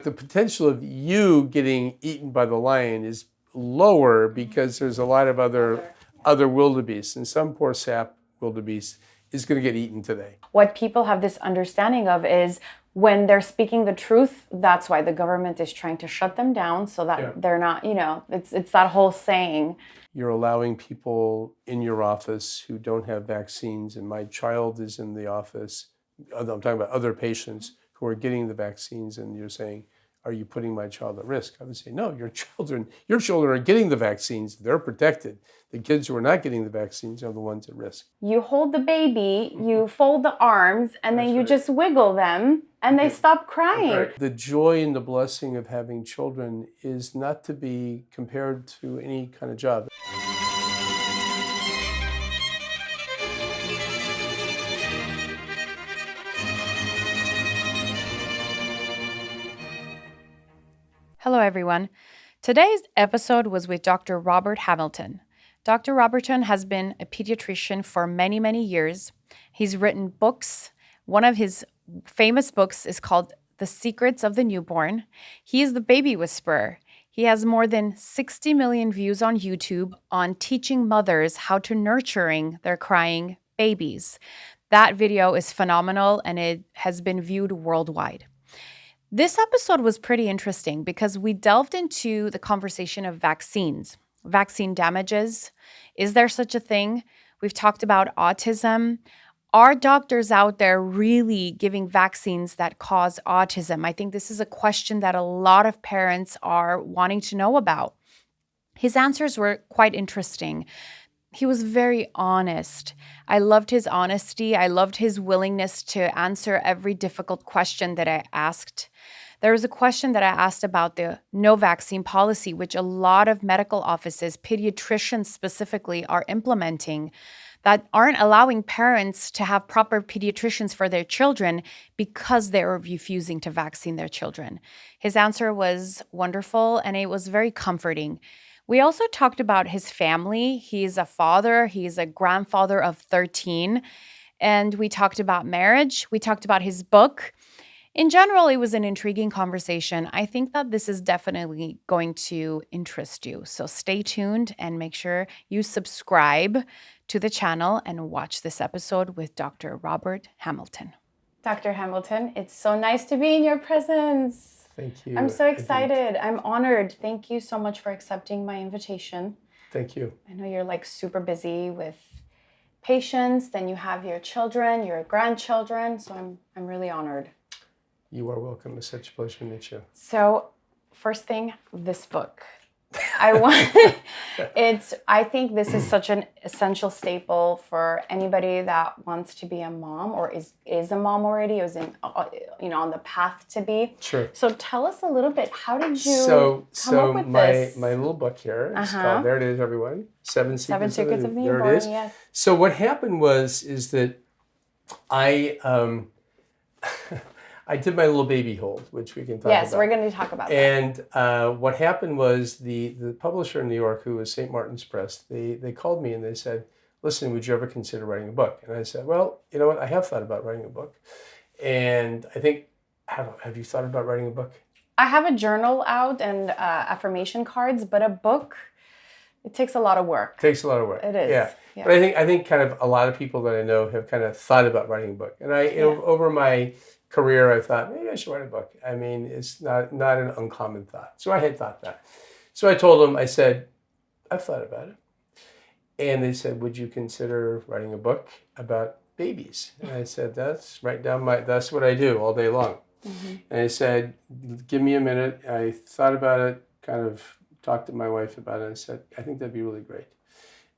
The potential of you getting eaten by the lion is lower because there's a lot of other wildebeest, and some poor sap wildebeest is going to get eaten today. What people have this understanding of is when they're speaking the truth, that's why the government is trying to shut them down so that they're not, it's that whole saying. You're allowing people in your office who don't have vaccines, and my child is in the office. I'm talking about other patients who are getting the vaccines, and you're saying, are you putting my child at risk? I would say, no, your children are getting the vaccines. They're protected. The kids who are not getting the vaccines are the ones at risk. You hold the baby, you fold the arms, and then you just wiggle them, and they stop crying. Right. The joy and the blessing of having children is not to be compared to any kind of job. Hello, everyone. Today's episode was with Dr. Robert Hamilton. Dr. Robertson has been a pediatrician for many, many years. He's written books. One of his famous books is called The Secrets of the Newborn. He is the baby whisperer. He has more than 60 million views on YouTube on teaching mothers how to nurturing their crying babies. That video is phenomenal, and it has been viewed worldwide. This episode was pretty interesting because we delved into the conversation of vaccines, vaccine damages. Is there such a thing? We've talked about autism. Are doctors out there really giving vaccines that cause autism? I think this is a question that a lot of parents are wanting to know about. His answers were quite interesting. He was very honest. I loved his honesty. I loved his willingness to answer every difficult question that I asked. There was a question that I asked about the no vaccine policy, which a lot of medical offices, pediatricians specifically, are implementing, that aren't allowing parents to have proper pediatricians for their children because they are refusing to vaccine their children. His answer was wonderful, and it was very comforting. We also talked about his family. He's a father. He's a grandfather of 13. And we talked about marriage. We talked about his book. In general, it was an intriguing conversation. I think that this is definitely going to interest you. So stay tuned and make sure you subscribe to the channel and watch this episode with Dr. Robert Hamilton. Dr. Hamilton, it's so nice to be in your presence. Thank you. I'm so excited. I'm honored. Thank you so much for accepting my invitation. Thank you. I know you're super busy with patients. Then you have your children, your grandchildren. So I'm really honored. You are welcome. It's such a pleasure to meet you. So first thing, this book. I think this is such an essential staple for anybody that wants to be a mom or is a mom already, or is on the path to be. Sure. So tell us a little bit. How did you come up with this? My little book here is called, there it is, everyone. Seven Secrets of the Newborn. There it is. Yes. So what happened is that I did my little baby hold, which we can talk about. Yes, we're going to talk about that. And what happened was the publisher in New York, who was St. Martin's Press, they called me and they said, listen, would you ever consider writing a book? And I said, well, you know what? I have thought about writing a book. And I think, have you thought about writing a book? I have a journal out and affirmation cards, but a book, it takes a lot of work. It takes a lot of work. It is. Yeah. But I think kind of a lot of people that I know have kind of thought about writing a book. And over my career, I thought, maybe I should write a book. I mean, it's not an uncommon thought. So I had thought that. So I told them, I said, I've thought about it. And they said, would you consider writing a book about babies? And I said, that's what I do all day long. Mm-hmm. And I said, give me a minute. I thought about it, kind of talked to my wife about it, and I said, I think that'd be really great.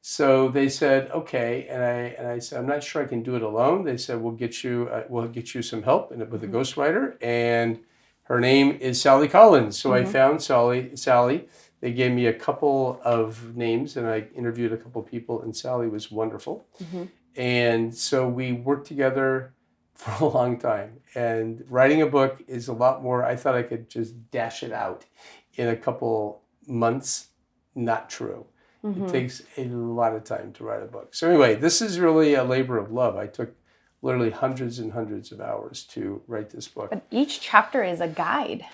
So they said, okay, and I said, I'm not sure I can do it alone. They said, we'll get you some help with a ghostwriter, and her name is Sally Collins. So I found Sally. They gave me a couple of names, and I interviewed a couple of people, and Sally was wonderful. Mm-hmm. And so we worked together for a long time. And writing a book is a lot more. I thought I could just dash it out in a couple months. Not true. Mm-hmm. It takes a lot of time to write a book. So anyway, this is really a labor of love. I took literally hundreds and hundreds of hours to write this book. But each chapter is a guide.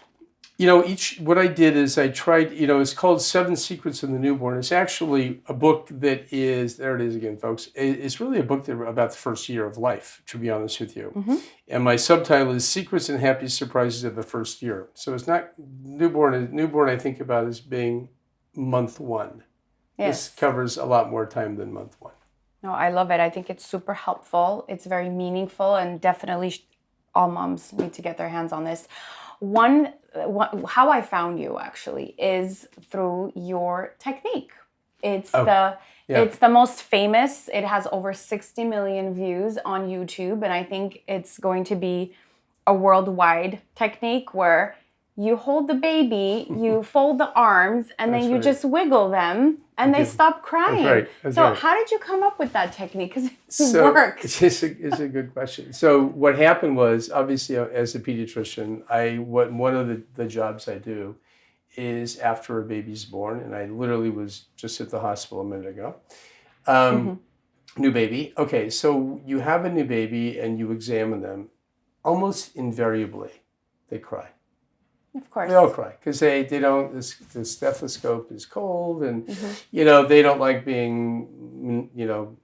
What I did is I tried, it's called Seven Secrets of the Newborn. It's actually a book that is, there it is again, folks. It's really a book about the first year of life, to be honest with you. Mm-hmm. And my subtitle is Secrets and Happy Surprises of the First Year. So it's not newborn I think about as being month one. Yes. This covers a lot more time than month one. No, I love it. I think it's super helpful. It's very meaningful, and definitely all moms need to get their hands on this. How I found you actually is through your technique. It's the most famous. It has over 60 million views on YouTube, and I think it's going to be a worldwide technique where you hold the baby, you fold the arms, and then you just wiggle them, and they stop crying. That's right. That's so right. How did you come up with that technique? Because it works. It's a good question. So what happened was, obviously, as a pediatrician, one of the jobs I do is after a baby's born, and I literally was just at the hospital a minute ago. New baby. Okay, so you have a new baby and you examine them. Almost invariably, they cry. Of course. They all cry because they don't, the stethoscope is cold and, they don't like being,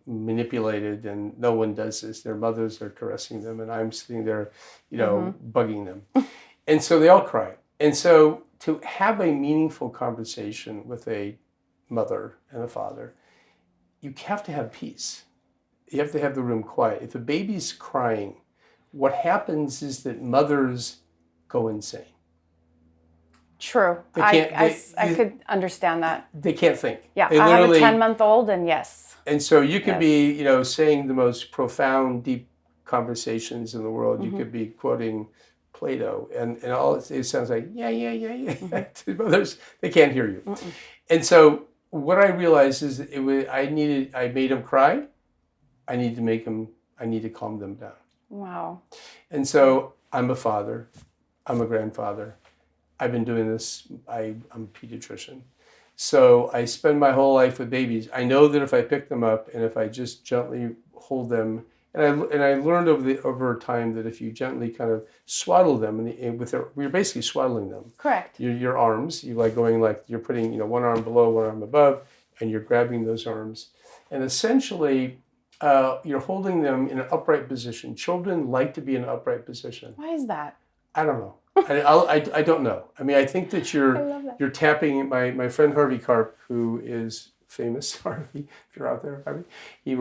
manipulated, and no one does this. Their mothers are caressing them and I'm sitting there, bugging them. And so they all cry. And so to have a meaningful conversation with a mother and a father, you have to have peace. You have to have the room quiet. If a baby's crying, what happens is that mothers go insane. True. I could understand that. They can't think. Yeah, I have a 10-month-old, and yes. And so you could be, saying the most profound, deep conversations in the world. You could be quoting Plato, and all it sounds like, yeah. To mothers, they can't hear you. And so what I realized is I made them cry. I need to calm them down. Wow. And so I'm a father. I'm a grandfather. I've been doing this. I'm a pediatrician. So I spend my whole life with babies. I know that if I pick them up and if I just gently hold them, and I learned over time that if you gently kind of swaddle them, you're basically swaddling them. Correct. Your arms, you're putting one arm below, one arm above, and you're grabbing those arms. And essentially, you're holding them in an upright position. Children like to be in an upright position. Why is that? I don't know. I don't know. I mean, I think that you're tapping. My friend Harvey Karp, who is famous, Harvey, if you're out there, Harvey, he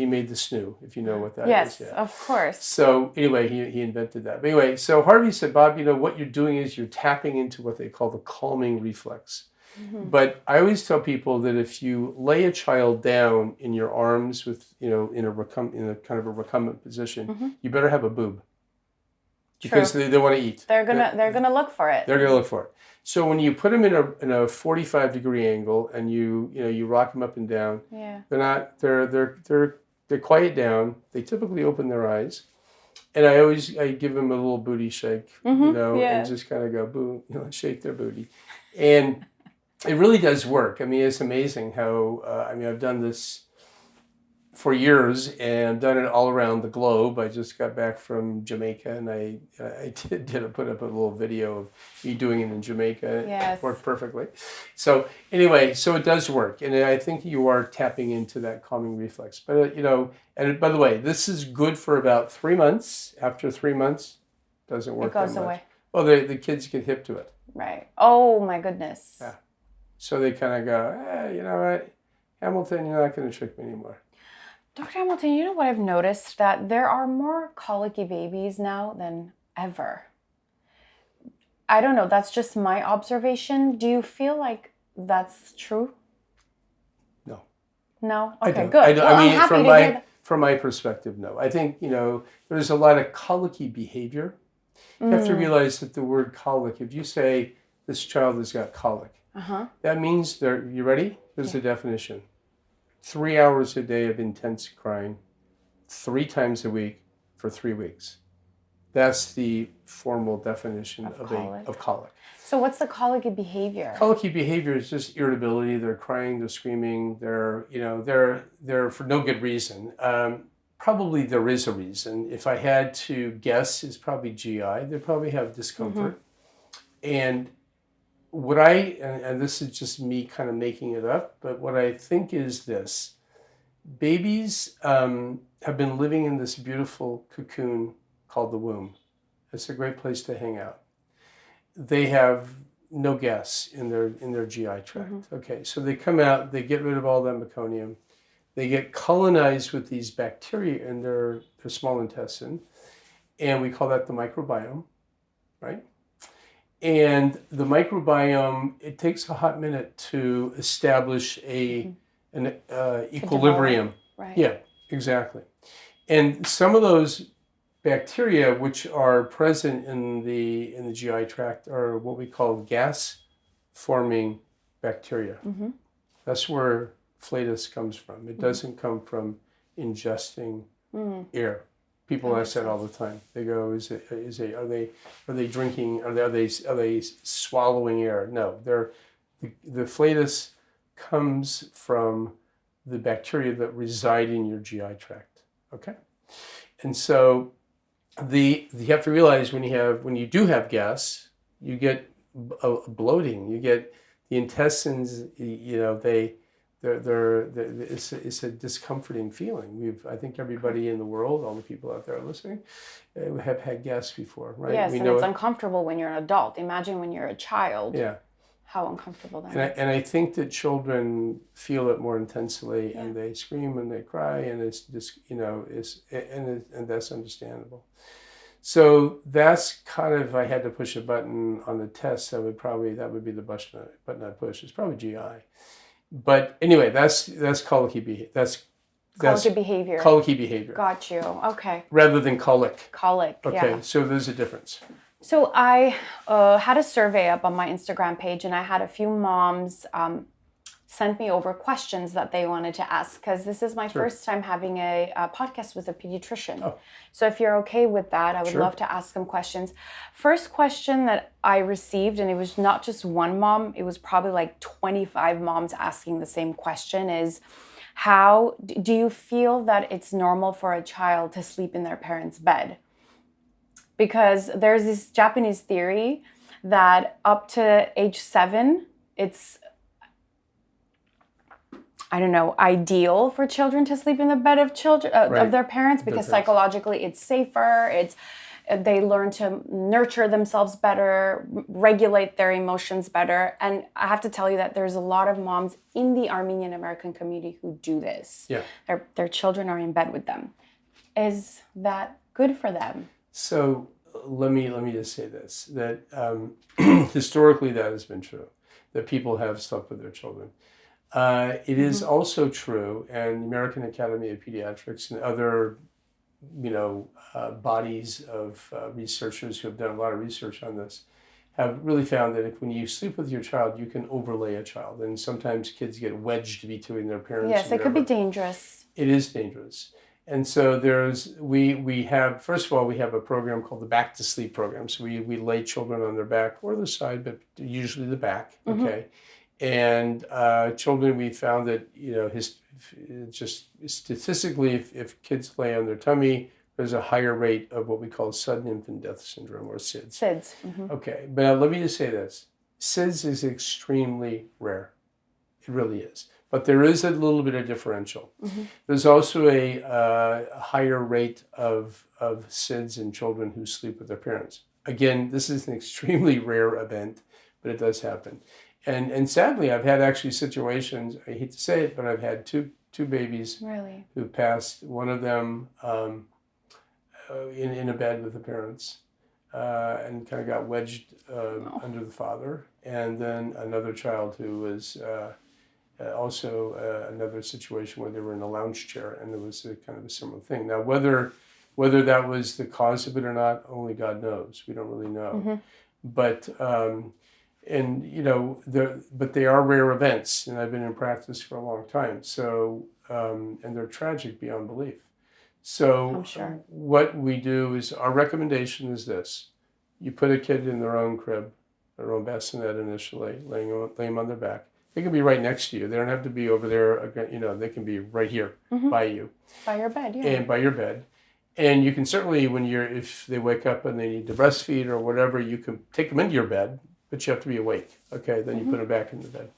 made the snoo, if you know what that is. Yes, Yeah. of course. So anyway, he invented that. But anyway, so Harvey said, Bob, what you're doing is you're tapping into what they call the calming reflex. But I always tell people that if you lay a child down in your arms with, in a kind of a recumbent position, you better have a boob. Because they want to eat. They're gonna look for it. They're gonna look for it. So when you put them in a 45-degree angle and you rock them up and down, they're quiet down. They typically open their eyes, and I give them a little booty shake, and just kind of go boo, shake their booty, and it really does work. I mean, it's amazing how I've done this for years and done it all around the globe. I just got back from Jamaica and I put up a little video of me doing it in Jamaica. Yes. It worked perfectly. So anyway, so it does work. And I think you are tapping into that calming reflex. But, and by the way, this is good for about 3 months. After 3 months, doesn't work that much. It goes away. Well, the kids get hip to it. Right. Oh, my goodness. Yeah. So they kind of go, you know what, Hamilton, you're not going to trick me anymore. Dr. Hamilton, you know what I've noticed? That there are more colicky babies now than ever. I don't know. That's just my observation. Do you feel like that's true? No. No? Okay, I don't. Good. Well, I'm happy to hear that. From my perspective, no. I think, there's a lot of colicky behavior. You have to realize that the word colic, if you say this child has got colic, that means you ready? Here's the definition. 3 hours a day of intense crying, 3 times a week for 3 weeks. That's the formal definition of colic. So what's the colicky behavior? Colicky behavior is just irritability. They're crying, they're screaming, they're for no good reason. Probably there is a reason. If I had to guess, it's probably GI. They probably have discomfort. And and this is just me kind of making it up, but what I think is this: babies have been living in this beautiful cocoon called the womb. It's a great place to hang out. They have no gas in their GI tract. Okay, so they come out, they get rid of all that meconium, they get colonized with these bacteria in their small intestine, and we call that the microbiome, right? And the microbiome, it takes a hot minute to establish an equilibrium. Right. Yeah, exactly. And some of those bacteria which are present in the GI tract are what we call gas-forming bacteria. That's where flatus comes from. It doesn't come from ingesting air. People ask that all the time. They go, are they drinking? Are they swallowing air? No, the flatus comes from the bacteria that reside in your GI tract. Okay, and so you have to realize when you do have gas, you get bloating. You get the intestines. It's a discomforting feeling. I think everybody in the world, all the people out there listening, have had gas before, right? Yes, and it's uncomfortable when you're an adult. Imagine when you're a child. Yeah. How uncomfortable that is. And I think that children feel it more intensely, and they scream and they cry, and it's just and that's understandable. So that's kind of, if I had to push a button on the test, that would be the button I'd push. It's probably GI. But anyway, that's colicky behavior. That's Colicky behavior. Colicky behavior. Got you. Okay. Rather than colic. Colic. Okay. Yeah. So there's a difference. So I had a survey up on my Instagram page, and I had a few moms send me over questions that they wanted to ask, because this is my first time having a podcast with a pediatrician. Oh. So if you're okay with that, I would love to ask them questions. First question that I received, and it was not just one mom, it was probably like 25 moms asking the same question, is how do you feel that it's normal for a child to sleep in their parents' bed? Because there's this Japanese theory that up to age 7, it's ideal for children to sleep in the bed of of their parents, because psychologically it's safer. They learn to nurture themselves better, regulate their emotions better. And I have to tell you that there's a lot of moms in the Armenian American community who do this. Yeah. Their children are in bed with them. Is that good for them? So let me just say this, that historically that has been true, that people have slept with their children. It is also true, and the American Academy of Pediatrics and other, bodies of researchers who have done a lot of research on this have really found that when you sleep with your child, you can overlay a child, and sometimes kids get wedged between their parents. Yes, it could be dangerous. It is dangerous. And so we have a program called the Back to Sleep program. So we lay children on their back or their side, but usually the back, okay? And children, we found that, just statistically, if kids lay on their tummy, there's a higher rate of what we call sudden infant death syndrome, or SIDS. SIDS. Okay, but let me just say this. SIDS is extremely rare. It really is. But there is a little bit of differential. There's also a higher rate of SIDS in children who sleep with their parents. Again, this is an extremely rare event, but it does happen. And sadly, I've had actually situations, I hate to say it, but I've had two babies who passed, one of them in a bed with the parents and kind of got wedged under the father. And then another child who was also another situation where they were in a lounge chair, and it was kind of a similar thing. Now, whether that was the cause of it or not, only God knows. We don't really know. But but they are rare events, and I've been in practice for a long time. So, and they're tragic beyond belief. So, what we do is, our recommendation is this: you put a kid in their own crib, their own bassinet initially, lay them on their back. They can be right next to you. They don't have to be over there. They can be right here by you, by your bed, and by your bed. And you can certainly, if they wake up and they need to breastfeed or whatever, you can take them into your bed. but you have to be awake. Okay, then you put them back in the bed.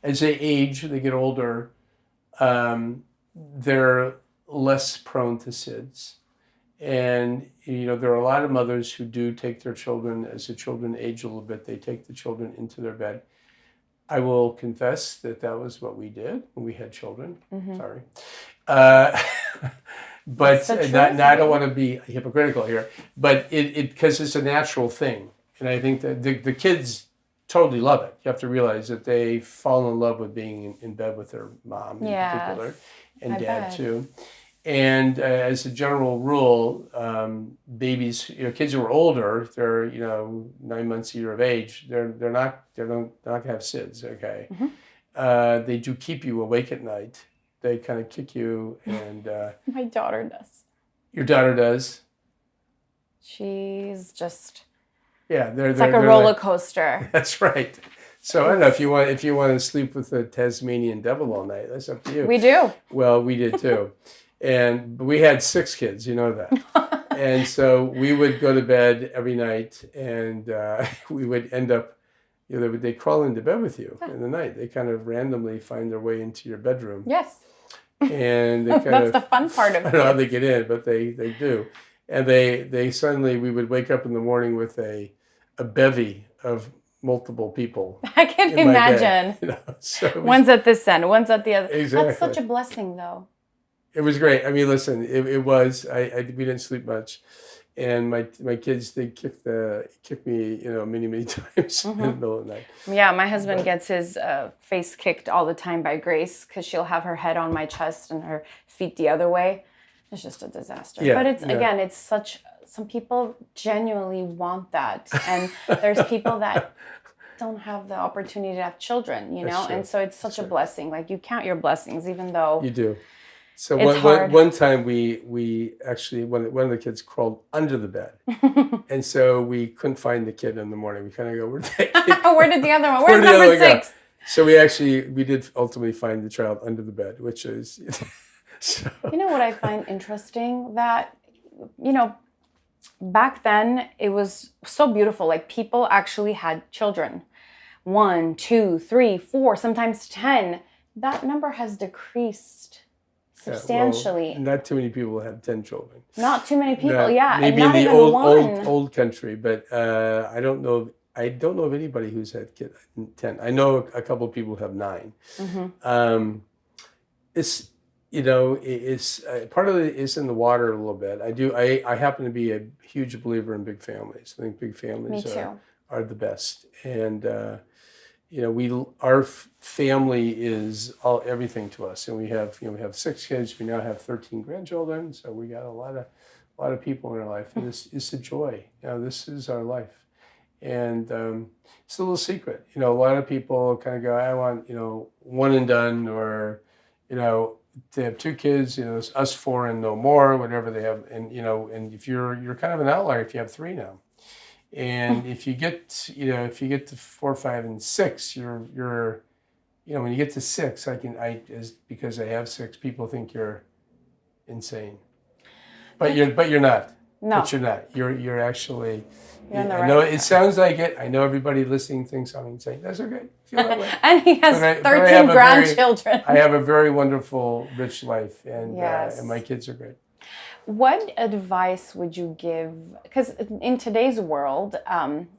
As they age, they get older, they're less prone to SIDS. And, there are a lot of mothers who do take their children, as the children age a little bit, they take the children into their bed. I will confess that was what we did when we had children. Sorry. But I don't want to be hypocritical here, but because it's a natural thing. And I think that the kids totally love it. You have to realize that they fall in love with being in bed with their mom in particular, and dad too. And as a general rule, babies, kids who are older, they're 9 months, a year of age, they're not gonna have SIDS. Okay, they do keep you awake at night. They kind of kick you, and my daughter does. Your daughter does. She's just it's like a roller coaster. That's right. So I don't know if you want to sleep with a Tasmanian devil all night. That's up to you. We do. Well, we did too. But we had 6 kids, you know that. And so we would go to bed every night, and we would end up, they crawl into bed with you in the night. They kind of randomly find their way into your bedroom. Yes. And they that's the fun part of it. I don't know how they get in, but they do. And they suddenly, we would wake up in the morning with a bevy of multiple people. I can imagine. So one's at this end, one's at the other. Exactly. That's such a blessing, though. It was great. I mean, listen, it was. We didn't sleep much, and my kids, they kicked me many times in the middle of the night. Yeah, my husband gets his face kicked all the time by Grace, because she'll have her head on my chest and her feet the other way. It's just a disaster. But again, it's such. Some people genuinely want that, and there's people that don't have the opportunity to have children, and so it's such a blessing. Like, you count your blessings, even though you do. So hard. One time we actually, one of the kids crawled under the bed, and so we couldn't find the kid in the morning. We kind of go, where'd that kid? Where did the other one? Where's number 6? So we did ultimately find the child under the bed, which is. So. You know what I find interesting? That, back then it was so beautiful. Like, people actually had children. 1, 2, 3, 4, sometimes 10. That number has decreased substantially. Not too many people have 10 children. Not too many people, Maybe and not in the even old country, but I don't know of anybody who's had 10. I know a couple of people who have 9. It's it's part of it is in the water a little bit. I happen to be a huge believer in big families. I think big families are the best, and our family is everything to us, and we have 6 kids. We now have 13 grandchildren, so we got a lot of people in our life, and it's a joy. This is our life, and it's a little secret. A lot of people kind of go, I want one and done, or they have 2 kids, it's us 4 and no more, whatever they have, and and if you're kind of an outlier if you have 3 now. And if you get to 4, 5, and 6, you're when you get to 6, because I have 6, people think you're insane. But you're not. No. But you're not. You're actually. You're on the I right know track. It sounds like it. I know everybody listening thinks I'm insane. That's okay. Feel that way. And he has 13 grandchildren. I have a very wonderful, rich life, and Yes. and my kids are great. What advice would you give? Because in today's world,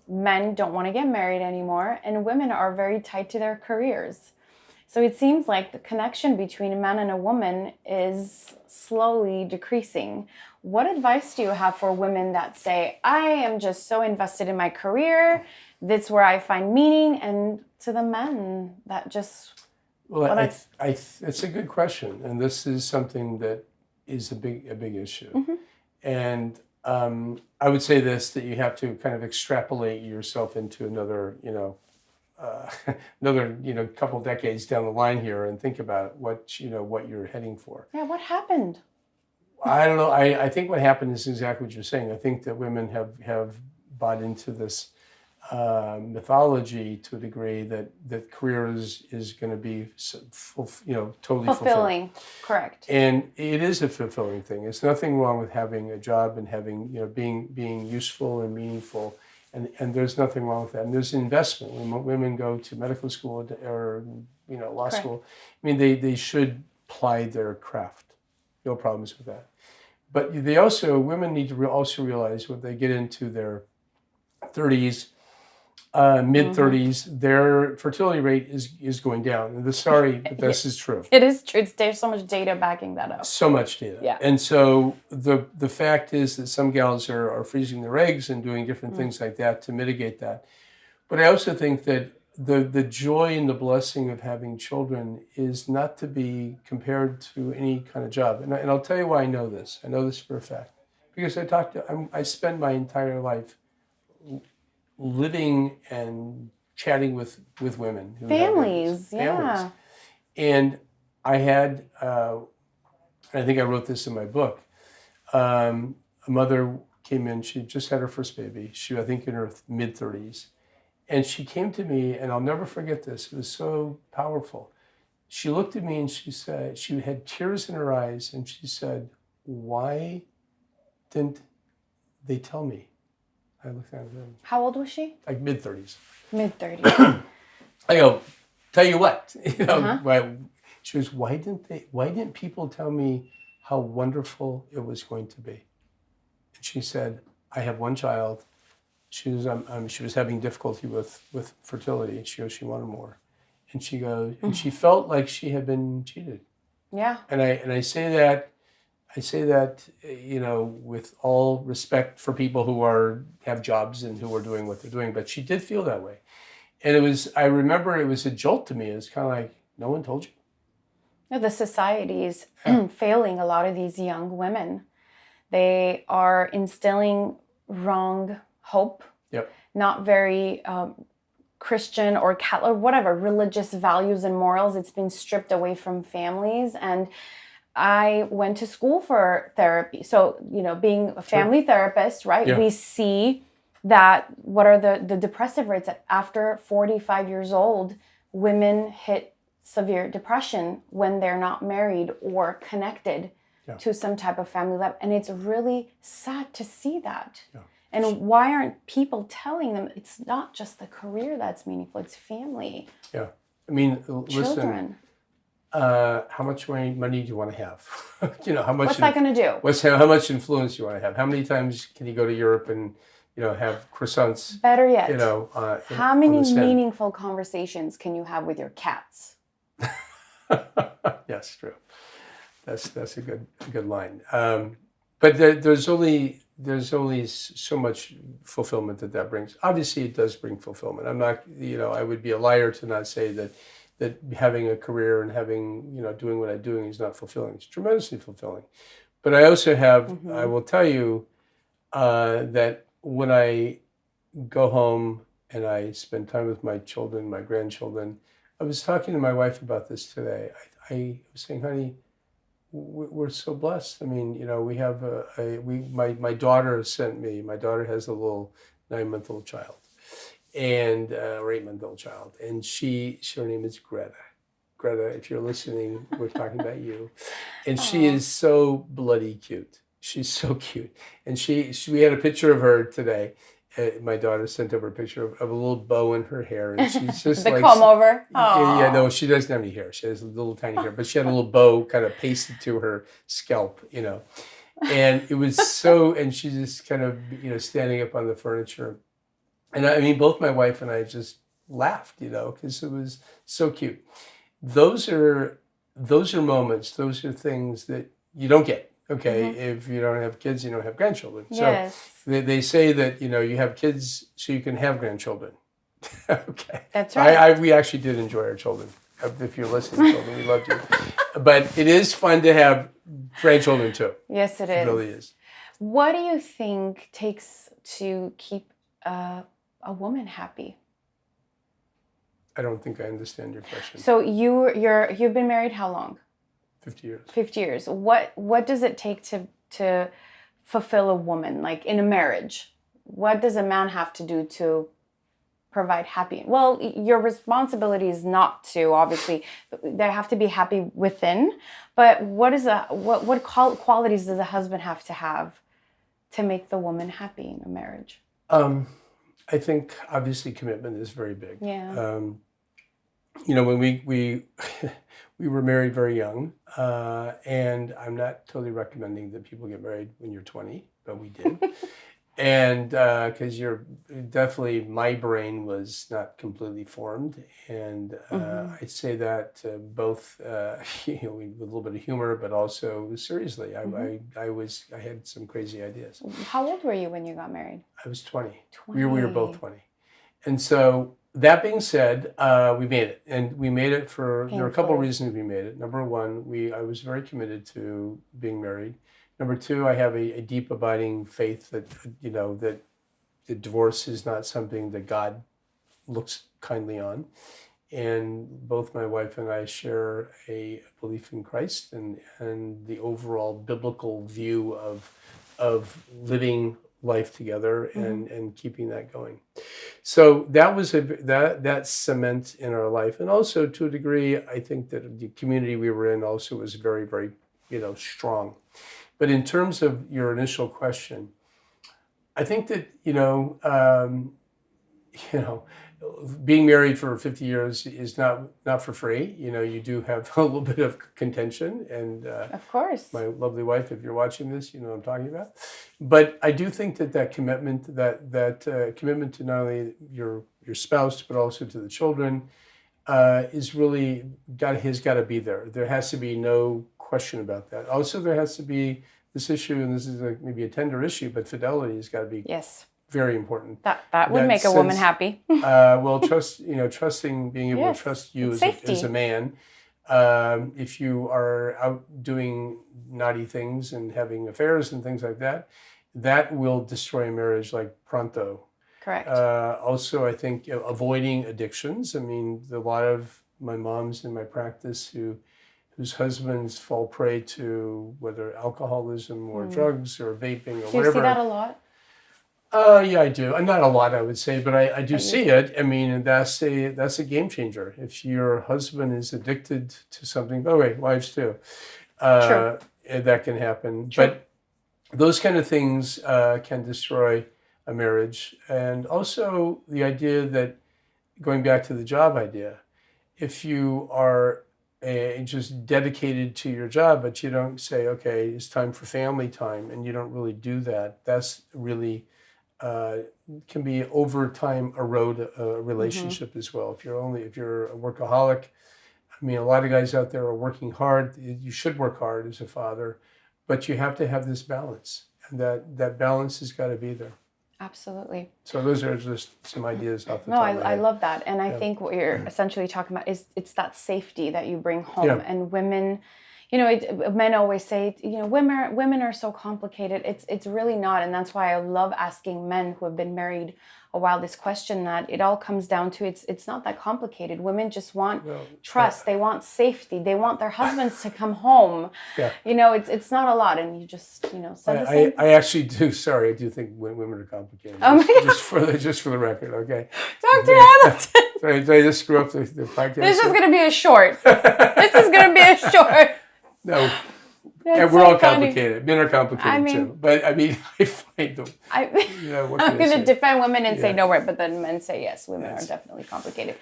men don't want to get married anymore, and women are very tied to their careers. So it seems like the connection between a man and a woman is slowly decreasing. What advice do you have for women that say, I am just so invested in my career, that's where I find meaning, and to the men that just... Well, it's a good question, and this is something that is a big issue. Mm-hmm. And I would say this, that you have to kind of extrapolate yourself into another couple decades down the line here, and think about what you're heading for. Yeah, what happened? I don't know. I think what happened is exactly what you're saying. I think that women have bought into this mythology to a degree that career is going to be totally Fulfilling. Correct. And it is a fulfilling thing. It's nothing wrong with having a job and having being useful and meaningful And there's nothing wrong with that. And there's an investment. When women go to medical school or law Correct. school, I mean, they should ply their craft. No problems with that. But women need to also realize when they get into their 30s, mid 30s, their fertility rate is going down. And sorry, but this is true. It is true. There's so much data backing that up. So much data. Yeah. And so the fact is that some gals are freezing their eggs and doing different things like that to mitigate that. But I also think that the joy and the blessing of having children is not to be compared to any kind of job. And I'll tell you why I know this. I know this for a fact. Because I spend my entire life living and chatting with women. Families, yeah. And I had, I think I wrote this in my book, a mother came in, she just had her first baby. I think in her mid-30s. And she came to me, and I'll never forget this. It was so powerful. She looked at me and she said, she had tears in her eyes, and she said, "Why didn't they tell me?" I looked at her. How old was she? Like mid-30s. Mid-30s. I go, "Tell you what," she goes, "Why didn't people tell me how wonderful it was going to be?" And she said, "I have one child." She was having difficulty with fertility. She goes, she wanted more. And she goes, and she felt like she had been cheated. Yeah. And I say that, with all respect for people who have jobs and who are doing what they're doing, but she did feel that way. And I remember it was a jolt to me. It was kind of like, no one told you? No, the society is failing a lot of these young women. They are instilling wrong hope, not very Christian or Catholic or whatever, religious values and morals. It's been stripped away from families. And I went to school for therapy. So, being a family therapist, right? Yeah. We see that what are the depressive rates that after 45 years old, women hit severe depression when they're not married or connected to some type of family life. And it's really sad to see that. Yeah. And why aren't people telling them it's not just the career that's meaningful, it's family. Yeah. I mean, children. Listen, how much money do you want to have? How much? What's that going to do? How much influence do you want to have? How many times can you go to Europe and, have croissants? Better yet, how many meaningful conversations can you have with your cats? Yes, true. That's a good line. But there's only so much fulfillment that brings. Obviously, it does bring fulfillment. I'm not, I would be a liar to not say that having a career and having, doing what I'm doing is not fulfilling. It's tremendously fulfilling. But I also have, I will tell you that when I go home and I spend time with my children, my grandchildren, I was talking to my wife about this today. I was saying, honey, we're so blessed. I mean, we have my daughter sent me, my daughter has a little 9-month-old child and or 8-month-old child. And her name is Greta. Greta, if you're listening, we're talking about you. And she is so bloody cute. She's so cute. And we had a picture of her today. My daughter sent over a picture of a little bow in her hair, and she's just the comb over. Yeah, no, she doesn't have any hair. She has a little tiny hair, but she had a little bow kind of pasted to her scalp, And it was so, and she's just kind of, standing up on the furniture, and I mean, both my wife and I just laughed, because it was so cute. Those are moments. Those are things that you don't get. Okay, if you don't have kids, you don't have grandchildren. Yes. So they say that, you have kids so you can have grandchildren. Okay. That's right. We actually did enjoy our children. If you're listening, children, we loved you. But it is fun to have grandchildren too. Yes, it is. It really is. What do you think takes to keep a woman happy? I don't think I understand your question. So you've been married how long? 50 years. 50 years. What does it take to fulfill a woman, like in a marriage? What does a man have to do to provide happy? Well, your responsibility is not to, obviously, they have to be happy within, but what qualities does a husband have to make the woman happy in a marriage? I think obviously commitment is very big. Yeah. When we we were married very young, and I'm not totally recommending that people get married when you're 20, but we did. And because you're definitely, my brain was not completely formed, and I say that both with a little bit of humor, but also seriously. I had some crazy ideas. How old were you when you got married? I was 20. 20. We were both 20, and so that being said, we made it, and we made it for there are a couple of reasons we made it. Number one, I was very committed to being married. Number two, I have a deep abiding faith that that the divorce is not something that God looks kindly on. And both my wife and I share a belief in Christ and the overall biblical view of living life together and keeping that going. So that was that cement in our life. And also, to a degree, I think that the community we were in also was very, very, strong. But in terms of your initial question, I think that being married for 50 years is not for free. You do have a little bit of contention, and of course, my lovely wife, if you're watching this, you know what I'm talking about. But I do think that commitment, that commitment to not only your spouse but also to the children, is really has got to be there. There has to be no question about that. Also, there has to be this issue, and this is maybe a tender issue, but fidelity has got to be very important. That would make a woman happy. Well, trusting, being able to trust you as a man. If you are out doing naughty things and having affairs and things like that, that will destroy a marriage like pronto. Correct. Also, I think avoiding addictions. I mean, a lot of my moms in my practice whose husbands fall prey to whether alcoholism or drugs or vaping or whatever. Do you see that a lot? Yeah, I do. Not a lot, I would say, but I do see it. I mean, and that's a game changer. If your husband is addicted to something, by the way, wives too, that can happen. True. But those kind of things can destroy a marriage. And also the idea that, going back to the job idea, if you are just dedicated to your job, but you don't say, okay, it's time for family time, and you don't really do that, that's really can be over time erode a relationship as well. If you're a workaholic, I mean, a lot of guys out there are working hard. You should work hard as a father, but you have to have this balance, and that balance has got to be there. Absolutely. So those are just some ideas off the top of my head. I love that. And I think what you're essentially talking about is it's that safety that you bring home. And women, men always say, women are so complicated. It's really not. And that's why I love asking men who have been married a while this question, that it all comes down to it's not that complicated. Women just want trust. They want safety. They want their husbands to come home. Yeah. It's not a lot. And you just, said the same. I actually do. Sorry, I do think women are complicated. Oh my God. Just for the record, okay? Dr. Hamilton. Did I just screw up the podcast? This is going to be a short. No. And we're all complicated. Men are complicated too. But I mean, I find them. I'm going to defend women and say no, right? But then men say yes. Women are definitely complicated.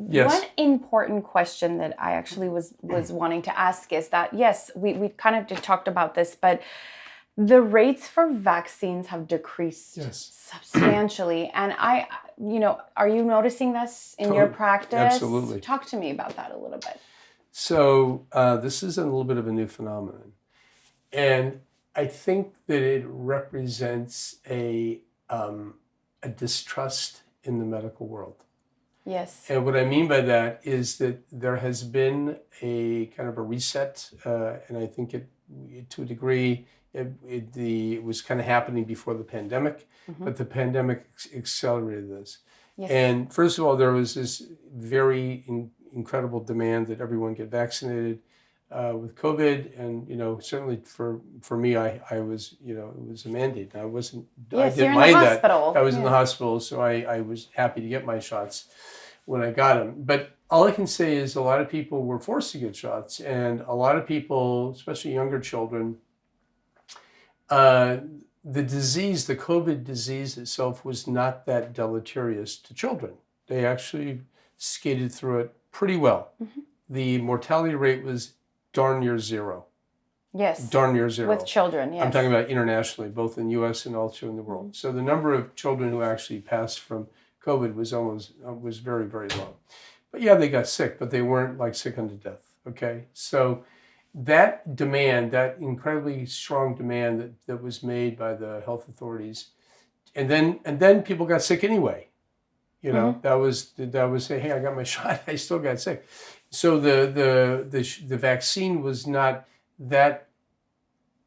Yes. One important question that I actually was wanting to ask is that, yes, we kind of just talked about this, but the rates for vaccines have decreased substantially. And are you noticing this in your practice? Absolutely. Talk to me about that a little bit. So this is a little bit of a new phenomenon. And I think that it represents a distrust in the medical world. Yes. And what I mean by that is that there has been a kind of a reset, and I think to a degree, it was kind of happening before the pandemic, but the pandemic accelerated this. Yes. And first of all, there was this very incredible demand that everyone get vaccinated with COVID, and certainly for me, I was it was a mandate. I wasn't. Yes, I didn't mind that. I was in the hospital, so I was happy to get my shots when I got them. But all I can say is a lot of people were forced to get shots, and a lot of people, especially younger children, the disease, the COVID disease itself, was not that deleterious to children. They actually skated through it pretty well. The mortality rate was darn near zero. Yes. Darn near zero. With children, yes. I'm talking about internationally, both in the U.S. and also in the world. So the number of children who actually passed from COVID was very, very low. But yeah, they got sick, but they weren't like sick unto death. Okay, so that demand, that incredibly strong demand that was made by the health authorities, and then people got sick anyway. You know, that was say, hey, I got my shot, I still got sick. So the vaccine was not that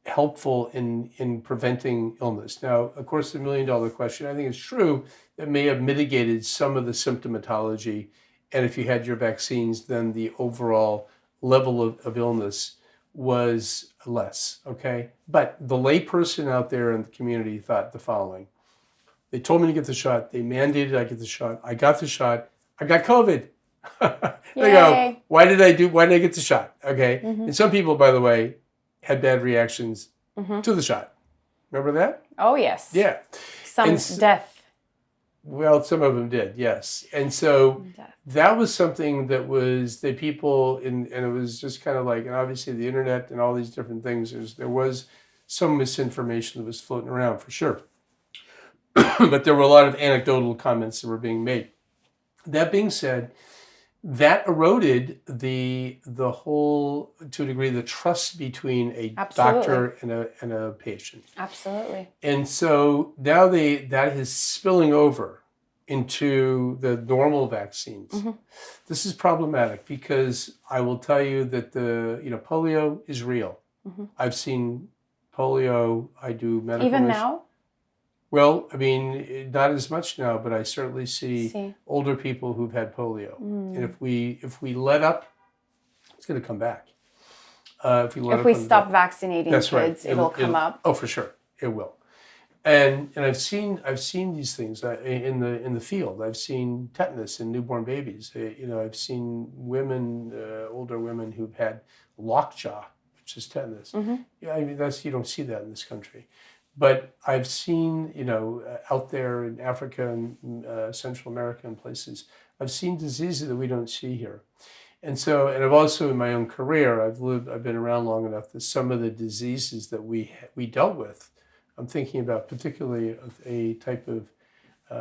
helpful in preventing illness. Now, of course, the $1 million question, I think it's true, that may have mitigated some of the symptomatology. And if you had your vaccines, then the overall level of illness was less, okay? But the layperson out there in the community thought the following. They told me to get the shot. They mandated I get the shot. I got the shot. I got COVID. They go, why did I get the shot? Okay. And some people, by the way, had bad reactions to the shot. Remember that? Oh, yes. Yeah. Some death. Well, some of them did, yes. And so that was something that was the people, and it was just kind of like, and obviously the internet and all these different things, there was some misinformation that was floating around for sure. But there were a lot of anecdotal comments that were being made. That being said, that eroded the whole, to a degree, the trust between a doctor and a patient. Absolutely. And so now that is spilling over into the normal vaccines. This is problematic because I will tell you that polio is real. I've seen polio. I do medical. Even now? Well, I mean, not as much now, but I certainly see older people who've had polio. And if we let up, it's going to come back. If we stop vaccinating kids, it'll come up. Oh, for sure, it will. And I've seen these things in the field. I've seen tetanus in newborn babies. I've seen women, older women who've had lockjaw, which is tetanus. Yeah, I mean you don't see that in this country. But I've seen, out there in Africa and Central America and places, I've seen diseases that we don't see here. And so, and I've also, in my own career, I've been around long enough that some of the diseases that we dealt with, I'm thinking about particularly a type of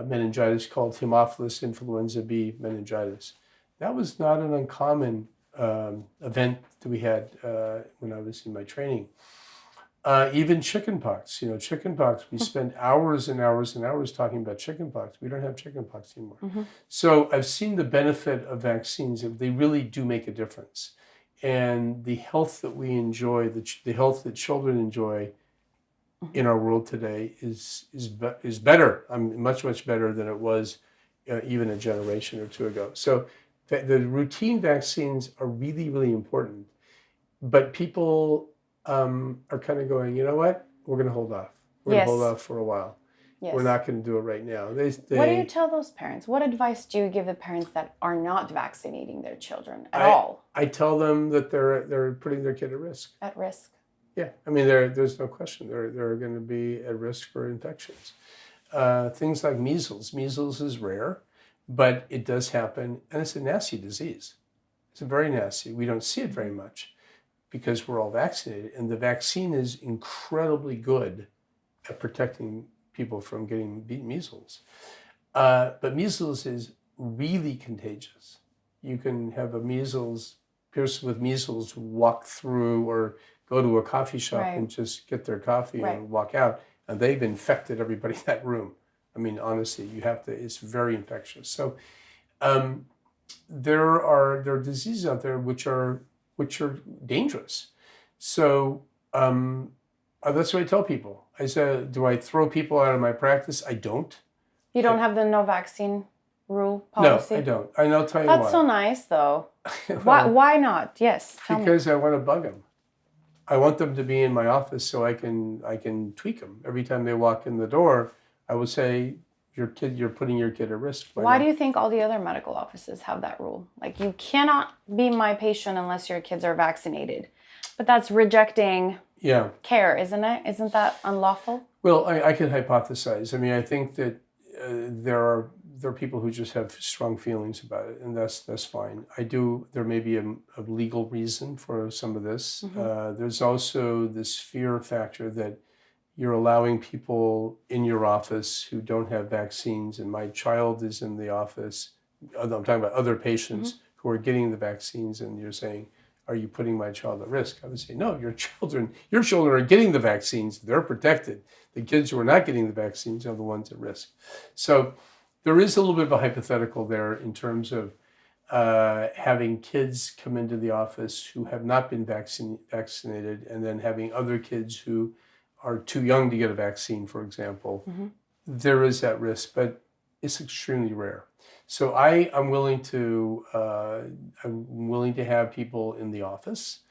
meningitis called Haemophilus influenza B meningitis. That was not an uncommon event that we had when I was in my training. Even chickenpox, chickenpox, we spend hours and hours and hours talking about chickenpox. We don't have chickenpox anymore. So I've seen the benefit of vaccines. They really do make a difference. And the health that we enjoy, the health that children enjoy in our world today is better. Much, much better than it was even a generation or two ago. So the routine vaccines are really, really important. But people are kind of going, you know what? We're going to hold off. We're going to hold off for a while. We're not going to do it right now. What do you tell those parents? What advice do you give the parents that are not vaccinating their children at all? I tell them that they're putting their kid at risk. At risk. Yeah, I mean there's no question. They're going to be at risk for infections. Things like measles. Measles is rare, but it does happen, and it's a nasty disease. It's very nasty. We don't see it very much, because we're all vaccinated, and the vaccine is incredibly good at protecting people from getting measles. But measles is really contagious. You can have a person with measles walk through or go to a coffee shop and just get their coffee and walk out, and they've infected everybody in that room. I mean, honestly, it's very infectious. So there are diseases out there which are dangerous. So that's what I tell people. I said, do I throw people out of my practice? I don't. You don't have the no vaccine rule policy? No, I don't. And I'll tell you why. That's so nice, though. Why not? Yes, tell me. Because I want to bug them. I want them to be in my office so I can tweak them. Every time they walk in the door, I will say, you're putting your kid at risk. Why do you think all the other medical offices have that rule? Like, you cannot be my patient unless your kids are vaccinated. But that's rejecting Yeah. care, isn't it? Isn't that unlawful? Well, I could hypothesize. I mean, I think that there are people who just have strong feelings about it, and that's fine. There may be a legal reason for some of this. There's also this fear factor that you're allowing people in your office who don't have vaccines, and my child is in the office. I'm talking about other patients who are getting the vaccines, and you're saying, are you putting my child at risk? I would say, no, your children are getting the vaccines. They're protected. The kids who are not getting the vaccines are the ones at risk. So there is a little bit of a hypothetical there in terms of having kids come into the office who have not been vaccinated, and then having other kids who are too young to get a vaccine, for example. There is that risk, but it's extremely rare. So I'm willing to have people in the office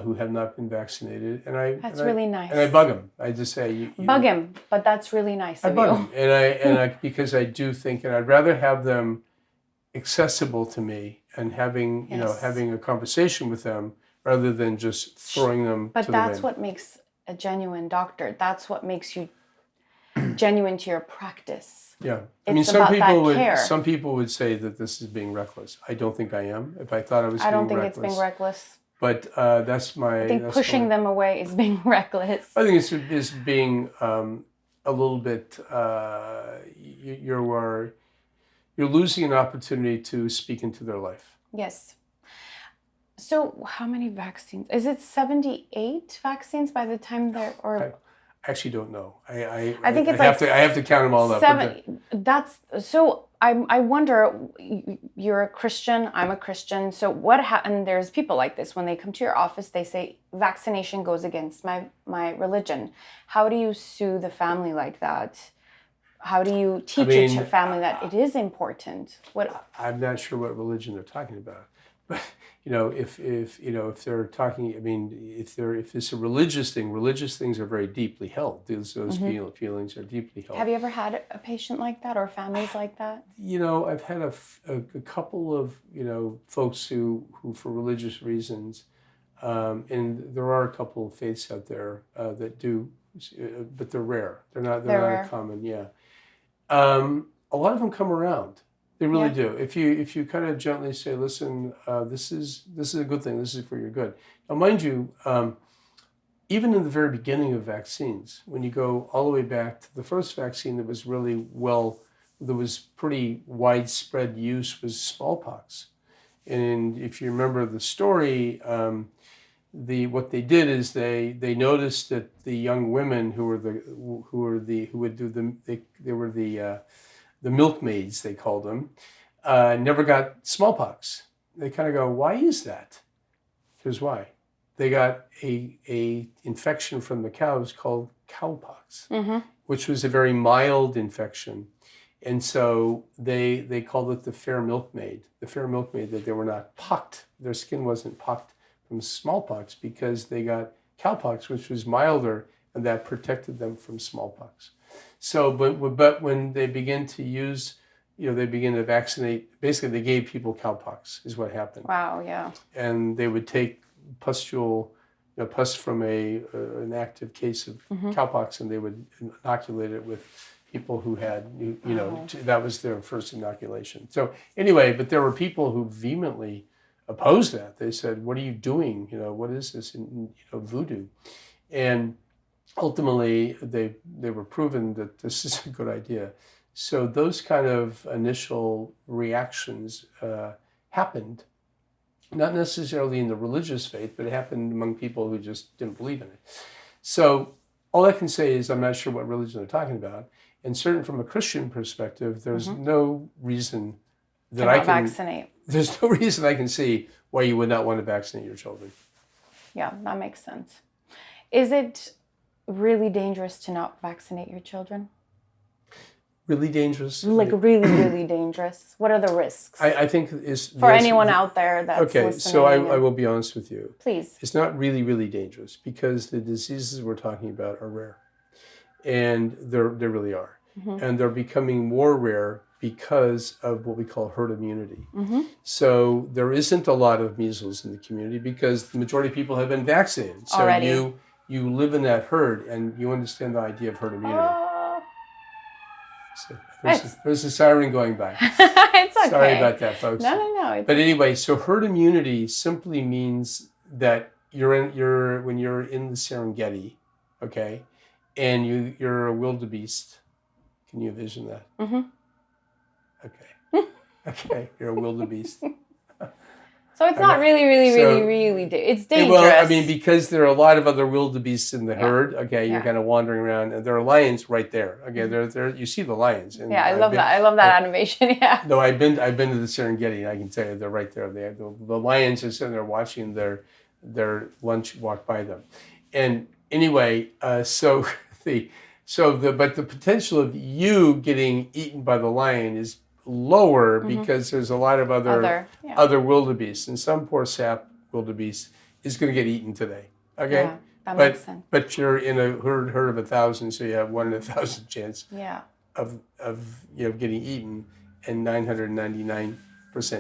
who have not been vaccinated, That's really nice. And I bug them. I just say, bug him, but that's really nice of you. I bug them, and because I do think, and I'd rather have them accessible to me and having having a conversation with them rather than just throwing them. But to that's the wind. what makes a genuine doctor. That's what makes you genuine to your practice. Yeah, I mean, some people would say that this is being reckless. I don't think I am. If I thought I was, I don't think it's being reckless. But that's my. I think pushing them away is being reckless. I think it's being a little bit. You're losing an opportunity to speak into their life. Yes. So how many vaccines? Is it 78 vaccines by the time they're or? I actually don't know. I think it's I have to count them all up. That's so. I wonder. You're a Christian. I'm a Christian. So what and there's people like this when they come to your office. They say vaccination goes against my religion. How do you sue the family like that? How do you teach it to a family that it is important? I'm not sure what religion they're talking about, but if they're talking, I mean, if it's a religious things are very deeply held. Those feelings are deeply held. Have you ever had a patient like that or families like that? I've had a couple of folks who for religious reasons, and there are a couple of faiths out there that do, but they're rare. They're not common. Yeah. A lot of them come around. They really do. If you kind of gently say, listen, this is a good thing. This is for your good. Now, mind you, even in the very beginning of vaccines, when you go all the way back to the first vaccine that was really that was pretty widespread use was smallpox. And if you remember the story, what they did is they noticed that the young women who were the milkmaids, they called them, never got smallpox. They kind of go, why is that? Here's why. They got a infection from the cows called cowpox, which was a very mild infection. And so they called it the fair milkmaid. The fair milkmaid, that they were not pocked. Their skin wasn't pocked from smallpox because they got cowpox, which was milder, and that protected them from smallpox. So, but when they begin to use, they begin to vaccinate. Basically, they gave people cowpox, is what happened. Wow, yeah. And they would take pus from an active case of cowpox, and they would inoculate it with people who had, that was their first inoculation. So anyway, but there were people who vehemently opposed that. They said, "What are you doing? What is this? Voodoo?" And ultimately, they were proven that this is a good idea. So those kind of initial reactions happened, not necessarily in the religious faith, but it happened among people who just didn't believe in it. So all I can say is I'm not sure what religion they're talking about. And certainly from a Christian perspective, there's no reason that I can vaccinate. There's no reason I can see why you would not want to vaccinate your children. Yeah, that makes sense. Is it really dangerous to not vaccinate your children? Really dangerous? Like really, really dangerous? What are the risks? I think is for anyone out there that's listening. Okay, so I will be honest with you. Please. It's not really, really dangerous because the diseases we're talking about are rare. And they really are. And they're becoming more rare because of what we call herd immunity. So there isn't a lot of measles in the community because the majority of people have been vaccinated. So already. you live in that herd and you understand the idea of herd immunity. So there's a siren going by. It's okay. Sorry about that, folks. No. But anyway, so herd immunity simply means that when you're in the Serengeti, okay, and you're a wildebeest. Can you envision that? Mm-hmm. Okay, you're a wildebeest. So it's not really, it's dangerous. Well, I mean, because there are a lot of other wildebeests in the herd. Okay, you're kind of wandering around, and there are lions right there. Okay, there you see the lions. And I love that. I love that animation. Yeah. No, I've been to the Serengeti, and I can tell you they're right there. The lions are sitting there watching their lunch walk by them. And anyway, but the potential of you getting eaten by the lion is lower because there's a lot of other wildebeest, and some poor sap wildebeest is going to get eaten today. Okay, yeah, that makes sense. But you're in a herd of 1,000, so you have 1 in 1,000 chance of getting eaten, and 999%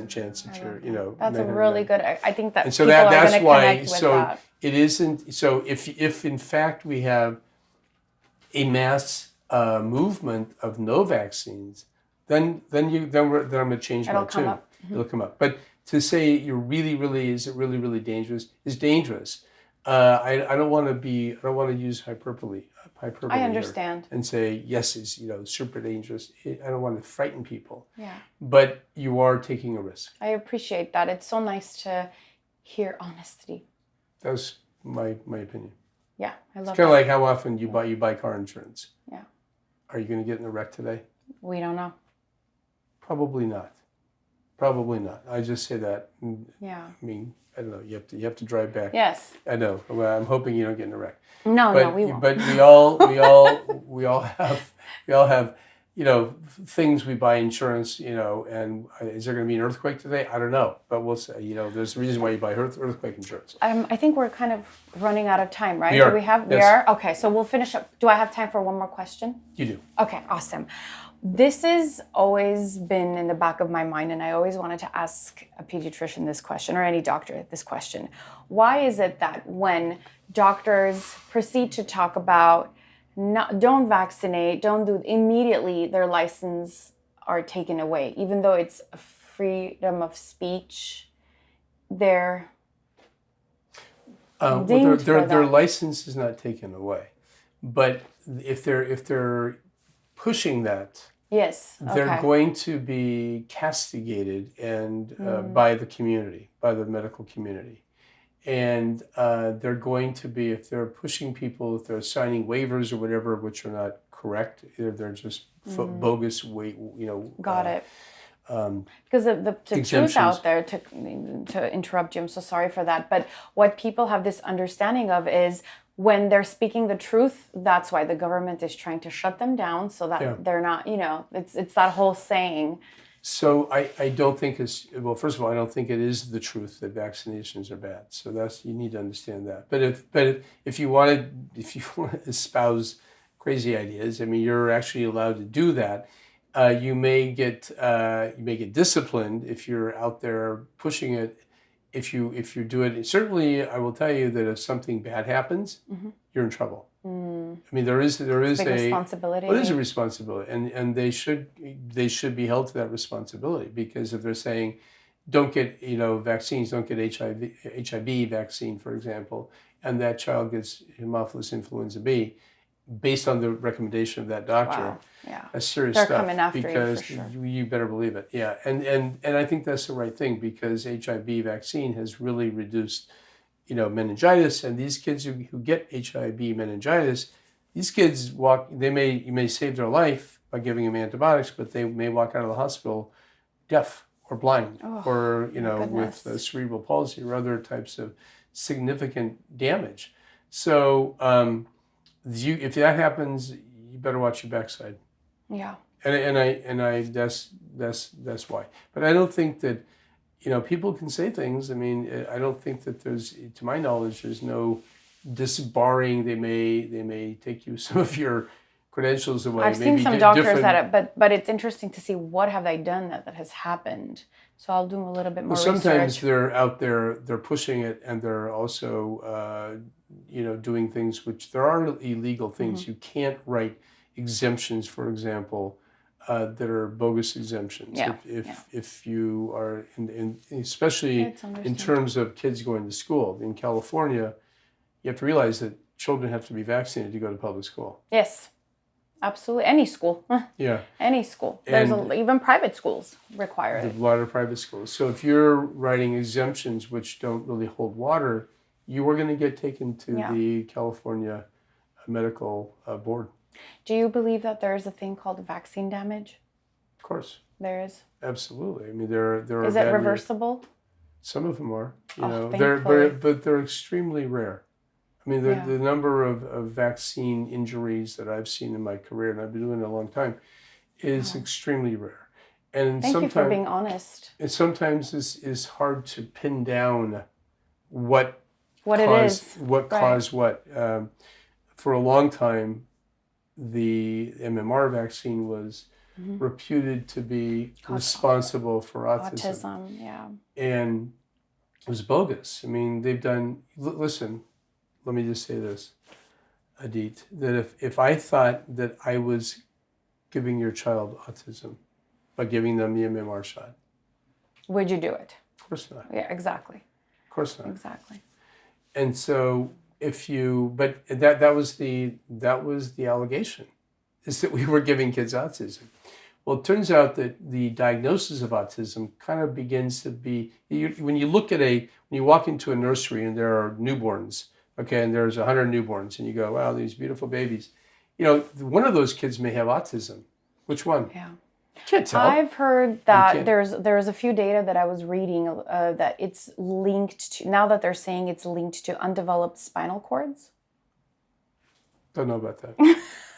chance that you're That's a really good. I think that and so people that's are why connect with that. It isn't. So if in fact we have a mass movement of no vaccines, then I'm going to change my tune. Mm-hmm. It'll come up. But to say is it really dangerous is dangerous. I don't want to use hyperbole. I understand. And say yes, it's super dangerous. I don't want to frighten people. Yeah. But you are taking a risk. I appreciate that. It's so nice to hear honesty. That's my opinion. Yeah, I love it. It's kind of like how often you buy car insurance. Yeah. Are you going to get in a wreck today? We don't know. Probably not. I just say that. Yeah. I mean, I don't know. You have to drive back. Yes. I know. Well, I'm hoping you don't get in a wreck. No, we won't. But we all have things we buy insurance. And is there going to be an earthquake today? I don't know, but we'll say. There's a reason why you buy earthquake insurance. I think we're kind of running out of time, right? We are. We are? Okay, so we'll finish up. Do I have time for one more question? You do. Okay, awesome. This has always been in the back of my mind, and I always wanted to ask a pediatrician this question, or any doctor this question. Why is it that when doctors proceed to talk about don't vaccinate, don't do, immediately their license are taken away, even though it's a freedom of speech? Their license is not taken away, but if they're pushing that, yes, they're going to be castigated and by the community, by the medical community, and they're going to be, if they're pushing people, if they're signing waivers or whatever, which are not correct, they're just bogus. Got it. Because the truth out there, to interrupt you, I'm so sorry for that, but what people have this understanding of is when they're speaking the truth, that's why the government is trying to shut them down so that they're not, it's that whole saying. So I don't think first of all, I don't think it is the truth that vaccinations are bad. So you need to understand that. But if you want to espouse crazy ideas, I mean, you're actually allowed to do that. You may get disciplined if you're out there pushing it. If you do it, certainly I will tell you that if something bad happens, you're in trouble. I mean, there is a responsibility. Well, it is a responsibility, and they should be held to that responsibility, because if they're saying, don't get vaccines, don't get HIV vaccine, for example, and that child gets Haemophilus influenza B, based on the recommendation of that doctor. Wow. Yeah. That's serious They're stuff. coming after because you, for sure. You better believe it. Yeah. And I think that's the right thing, because HIV vaccine has really reduced, meningitis, and these kids who get HIV meningitis, these kids you may save their life by giving them antibiotics, but they may walk out of the hospital deaf or blind, or with cerebral palsy or other types of significant damage. So if that happens, you better watch your backside. Yeah. And that's why. But I don't think that people can say things. I mean, I don't think that to my knowledge, there's no disbarring. They may take some of your credentials away. I've seen some doctors but it's interesting to see what have they done that has happened So I'll do a little bit more Well, sometimes research. they're out there, they're pushing it, and they're also, doing things which there are illegal things. You can't write exemptions, for example, that are bogus exemptions. Yeah, If you are, especially It's in understandable. terms of kids going to school in California, you have to realize that children have to be vaccinated to go to public school. Yes, absolutely. Any school. Yeah. Any school. There's And even private schools require a it. lot of private schools. So if you're writing exemptions which don't really hold water, you are going to get taken to the California Medical Board. Do you believe that there is a thing called vaccine damage? Of course. There is. Absolutely. I mean, there are. Is it reversible? Some of them are. Thankfully. But they're extremely rare. I mean, the number of vaccine injuries that I've seen in my career, and I've been doing it a long time, is extremely rare. And Thank you for being honest. It sometimes is hard to pin down what caused what. For a long time, the MMR vaccine was reputed to be responsible for autism. Yeah. And it was bogus. I mean, they've done, listen, let me just say this, Adit, that if I thought that I was giving your child autism by giving them the MMR shot. Would you do it? Of course not. Yeah, exactly. Of course not. Exactly. And so but that was the allegation, is that we were giving kids autism. Well, it turns out that the diagnosis of autism kind of begins to be, when you walk into a nursery and there are newborns, okay, and there's 100 newborns, and you go, wow, these beautiful babies. One of those kids may have autism. Which one? Yeah. You can't tell. I've heard that there's a few data that I was reading that it's linked to, now that they're saying it's linked to undeveloped spinal cords. Don't know about that.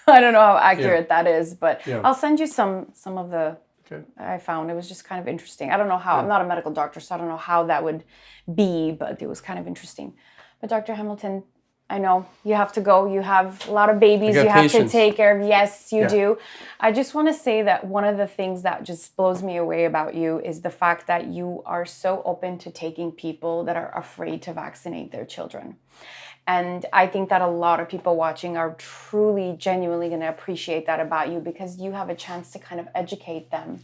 I don't know how accurate that is, but Yeah. I'll send you some of the I found. It was just kind of interesting. I don't know how, I'm not a medical doctor, so I don't know how that would be, but it was kind of interesting. But Dr. Hamilton, I know you have to go. You have a lot of babies you have to take care of. Yes, you do. I just want to say that one of the things that just blows me away about you is the fact that you are so open to taking people that are afraid to vaccinate their children. And I think that a lot of people watching are truly, genuinely going to appreciate that about you, because you have a chance to kind of educate them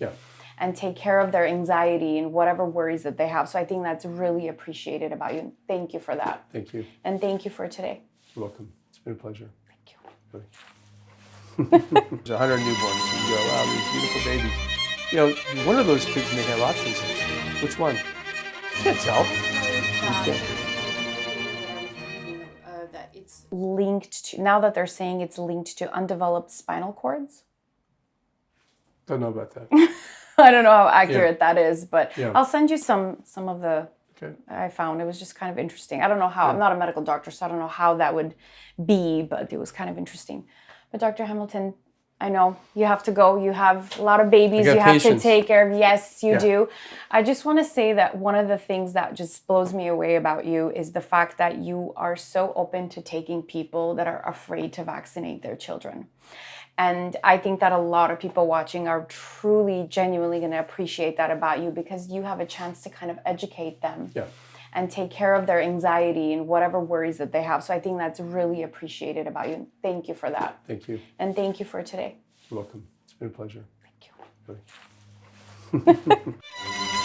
and take care of their anxiety and whatever worries that they have. So I think that's really appreciated about you. Thank you for that. Thank you. And thank you for today. You're welcome. It's been a pleasure. Thank you. There's 100 newborns, and you go, wow, these beautiful babies. One of those kids may have autism. Which one? You can't tell. You can't. That it's linked to, now that they're saying it's linked to undeveloped spinal cords. Don't know about that. I don't know how accurate that is, but Yeah. I'll send you some of the I found. It was just kind of interesting. I don't know how, I'm not a medical doctor, so I don't know how that would be, but it was kind of interesting. But Dr. Hamilton, I know you have to go. You have a lot of babies you have to take care of. Yes, you do. I just want to say that one of the things that just blows me away about you is the fact that you are so open to taking people that are afraid to vaccinate their children. And I think that a lot of people watching are truly, genuinely going to appreciate that about you, because you have a chance to kind of educate them and take care of their anxiety and whatever worries that they have. So I think that's really appreciated about you. Thank you for that. Thank you. And thank you for today. You're welcome. It's been a pleasure. Thank you. Really.